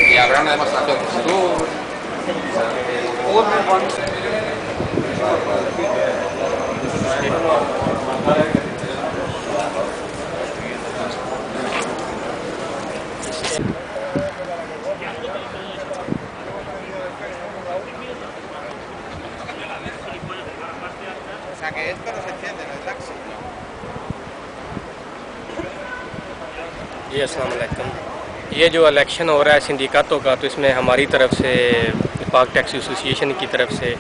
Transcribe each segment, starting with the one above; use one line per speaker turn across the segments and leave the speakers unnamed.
Y habrán además tanto tú. O sea que esto no se entiende en el taxi.
जी अस्सलाम वालेकुम। ये जो election हो रहा है सिंडिकातों का, तो इसमें हमारी तरफ से पाक टैक्सी एसोसिएशन की तरफ से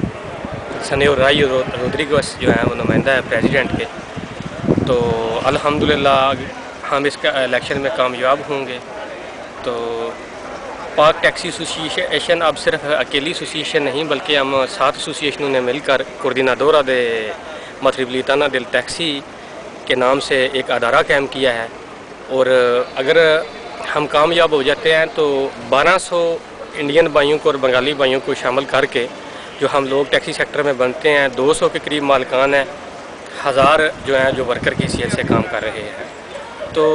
सनेओर राई रोड्रिगस जो है वो नुमाइंदा है प्रेसिडेंट के। तो अल्हम्दुलिल्लाह हम इसका इलेक्शन में कामयाब होंगे। तो पाक टैक्सी एसोसिएशन अब सिर्फ अकेली एसोसिएशन नहीं बल्कि हम 7 एसोसिएशनों ने मिलकर कोर्डिनाडोरा दे मतरिबलीताना दिल टैक्सी के नाम से एक अदारा कायम किया है। और अगर हम कामयाब हो जाते हैं तो 1200 इंडियन भाइयों को और बंगाली भाइयों को शामिल करके जो हम लोग टैक्सी सेक्टर में बनते हैं, 200 के करीब मालिकान हैं, 1000 जो हैं जो वर्कर की हैसियत से काम कर रहे हैं। तो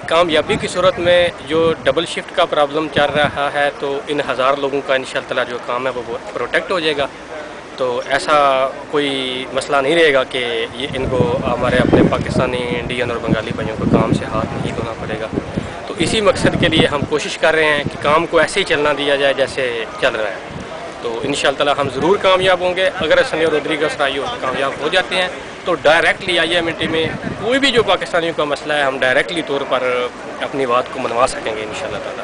कामयाबी की सूरत में जो डबल शिफ्ट का प्रॉब्लम चल रहा है, तो इन 1000 लोगों का इंशाअल्लाह ताला जो काम है वो प्रोटेक्ट हो जाएगा। तो ऐसा कोई मसला नहीं रहेगा कि ये इनको हमारे अपने पाकिस्तानी, इंडियन और बंगाली भाइयों को काम से हाथ नहीं धोना पड़ेगा। तो इसी मकसद के लिए हम कोशिश कर रहे हैं कि काम को ऐसे ही चलना दिया जाए जैसे चल रहा है। तो इंशाअल्लाह ताला हम ज़रूर कामयाब होंगे। अगर सनेओर रोड्रिगस राई कामयाब हो जाते हैं तो डायरेक्टली IMT में कोई भी जो पाकिस्तानियों का मसला है हम डायरेक्टली तौर पर अपनी बात को मनवा सकेंगे इंशाअल्लाह ताला।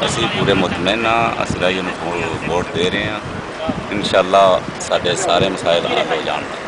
ਅਸੀਂ पूरे मुतमैन हाँ, असरा वोट दे रहे हैं। इंशाअल्लाह साढ़े सारे मसाइल हल हो जाएंगे।